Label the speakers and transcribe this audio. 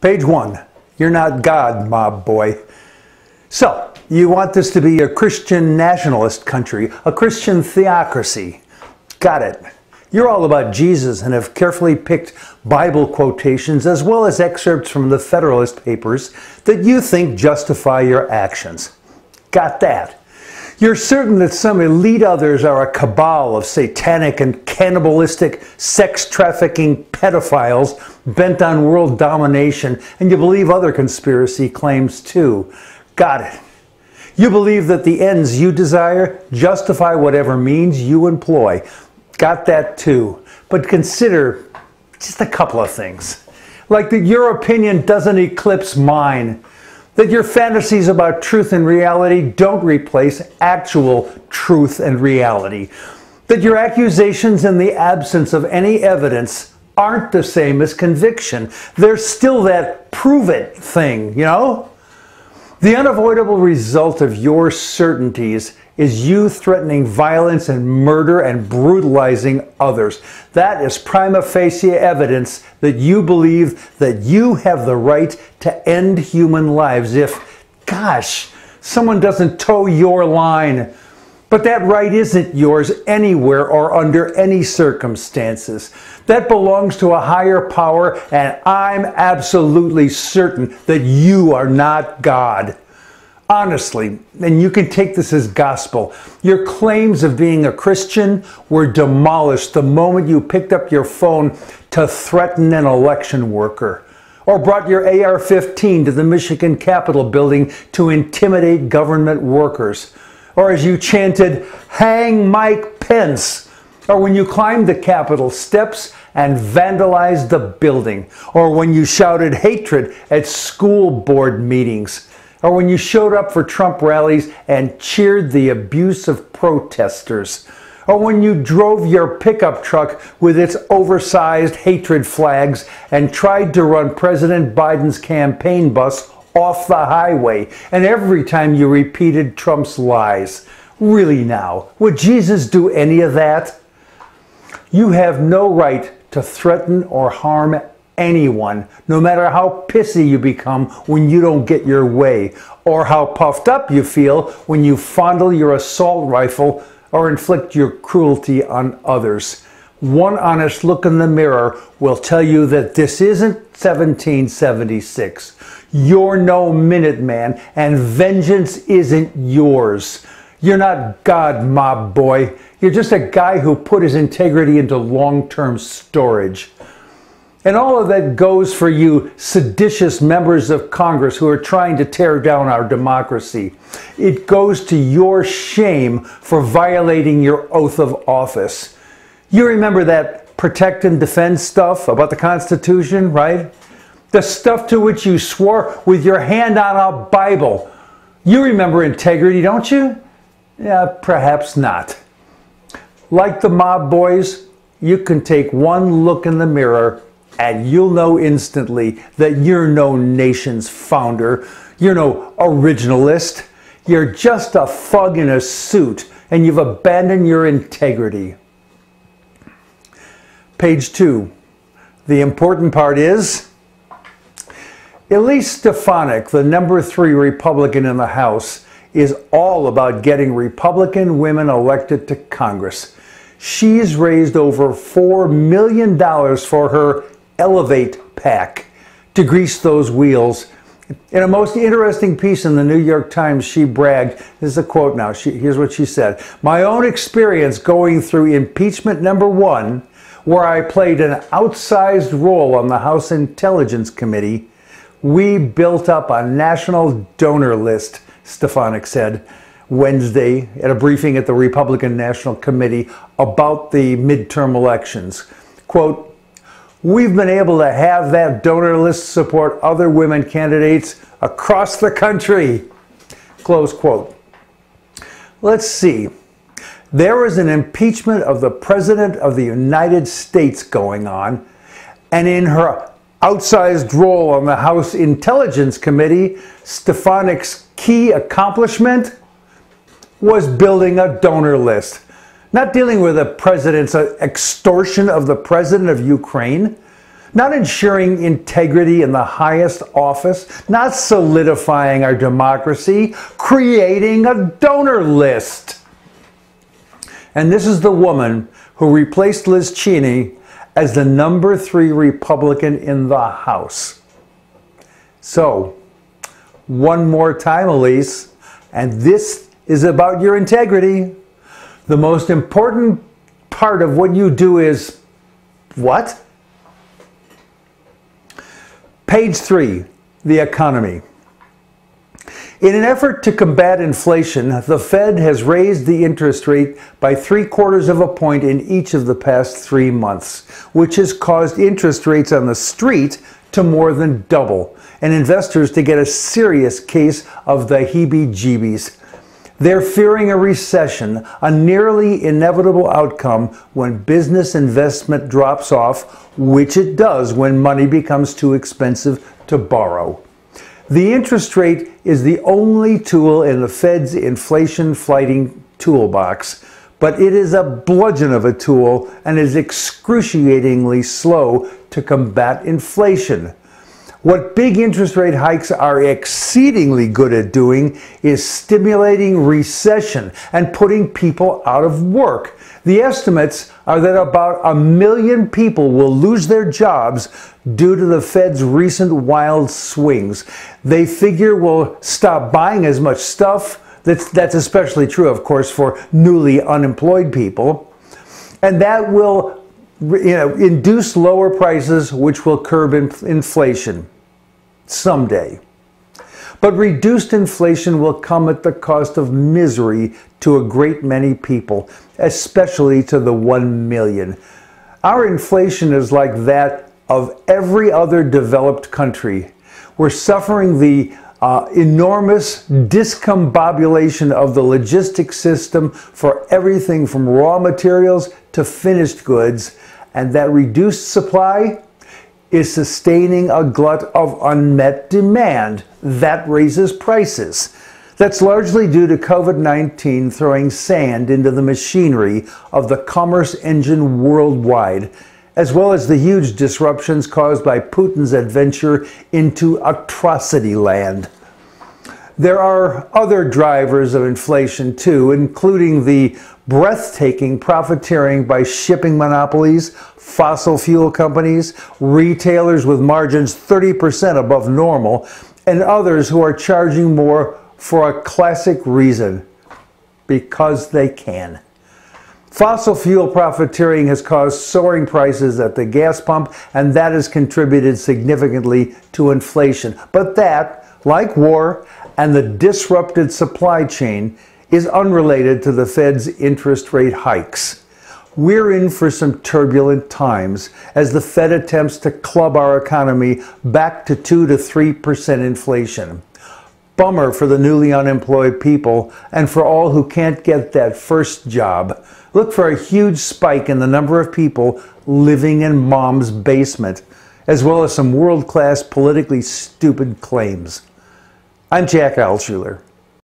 Speaker 1: Page 1. You're not God, mob boy. So, you want this to be a Christian nationalist country, a Christian theocracy. Got it. You're all about Jesus and have carefully picked Bible quotations as well as excerpts from the Federalist Papers that you think justify your actions. Got that. You're certain that some elite others are a cabal of satanic and cannibalistic, sex-trafficking pedophiles bent on world domination, and you believe other conspiracy claims too. Got it. You believe that the ends you desire justify whatever means you employ. Got that too. But consider just a couple of things. Like that your opinion doesn't eclipse mine. That your fantasies about truth and reality don't replace actual truth and reality. That your accusations in the absence of any evidence aren't the same as conviction. There's still that prove it thing, you know? The unavoidable result of your certainties is you threatening violence and murder and brutalizing others. That is prima facie evidence that you believe that you have the right to end human lives if, gosh, someone doesn't toe your line. But that right isn't yours anywhere or under any circumstances. That belongs to a higher power, and I'm absolutely certain that you are not God. Honestly, and you can take this as gospel, your claims of being a Christian were demolished the moment you picked up your phone to threaten an election worker, or brought your AR-15 to the Michigan Capitol building to intimidate government workers, or as you chanted, "Hang Mike Pence," or when you climbed the Capitol steps and vandalized the building, or when you shouted hatred at school board meetings, or when you showed up for Trump rallies and cheered the abuse of protesters, or when you drove your pickup truck with its oversized hatred flags and tried to run President Biden's campaign bus off the highway, and every time you repeated Trump's lies. Really now, would Jesus do any of that? You have no right to threaten or harm anyone, no matter how pissy you become when you don't get your way, or how puffed up you feel when you fondle your assault rifle or inflict your cruelty on others. One honest look in the mirror will tell you that this isn't 1776. You're no Minuteman, and vengeance isn't yours. You're not God, mob boy. You're just a guy who put his integrity into long-term storage. And all of that goes for you seditious members of Congress who are trying to tear down our democracy. It goes to your shame for violating your oath of office. You remember that protect and defend stuff about the Constitution, right? The stuff to which you swore with your hand on a Bible. You remember integrity, don't you? Yeah, perhaps not. Like the mob boys, you can take one look in the mirror and you'll know instantly that you're no nation's founder. You're no originalist. You're just a thug in a suit, and you've abandoned your integrity. Page 2. The important part is, Elise Stefanik, the number 3 Republican in the House, is all about getting Republican women elected to Congress. She's raised over $4 million for her Elevate PAC to grease those wheels. In a most interesting piece in the New York Times, she bragged, this is a quote now, here's what she said, "My own experience going through impeachment number 1, where I played an outsized role on the House Intelligence Committee, we built up a national donor list," Stefanik said Wednesday at a briefing at the Republican National Committee about the midterm elections. Quote, "We've been able to have that donor list support other women candidates across the country." Close quote. Let's see. There is an impeachment of the President of the United States going on, and in her outsized role on the House Intelligence Committee, Stefanik's key accomplishment was building a donor list. Not dealing with the president's extortion of the president of Ukraine, not ensuring integrity in the highest office, not solidifying our democracy, creating a donor list. And this is the woman who replaced Liz Cheney as the number 3 Republican in the House. So, one more time, Elise, and this is about your integrity. The most important part of what you do is what? Page 3, the economy. In an effort to combat inflation, the Fed has raised the interest rate by 3/4 of a point in each of the past 3 months, which has caused interest rates on the street to more than double, and investors to get a serious case of the heebie-jeebies. They're fearing a recession, a nearly inevitable outcome when business investment drops off, which it does when money becomes too expensive to borrow. The interest rate is the only tool in the Fed's inflation-fighting toolbox, but it is a bludgeon of a tool and is excruciatingly slow to combat inflation. What big interest rate hikes are exceedingly good at doing is stimulating recession and putting people out of work. The estimates are that about 1 million people will lose their jobs due to the Fed's recent wild swings. They figure we'll stop buying as much stuff. That's especially true, of course, for newly unemployed people. And that will induce lower prices, which will curb inflation someday. But reduced inflation will come at the cost of misery to a great many people, especially to the 1 million. Our inflation is like that of every other developed country. We're suffering the enormous discombobulation of the logistics system for everything from raw materials to finished goods, and that reduced supply is sustaining a glut of unmet demand that raises prices. That's largely due to COVID-19 throwing sand into the machinery of the commerce engine worldwide, as well as the huge disruptions caused by Putin's adventure into atrocity land. There are other drivers of inflation too, including the breathtaking profiteering by shipping monopolies, fossil fuel companies, retailers with margins 30% above normal, and others who are charging more for a classic reason: because they can. Fossil fuel profiteering has caused soaring prices at the gas pump, and that has contributed significantly to inflation. But that, like war and the disrupted supply chain, is unrelated to the Fed's interest rate hikes. We're in for some turbulent times as the Fed attempts to club our economy back to 2 to 3% inflation. Bummer for the newly unemployed people and for all who can't get that first job. Look for a huge spike in the number of people living in mom's basement, as well as some world-class politically stupid claims. I'm Jack Altshuler.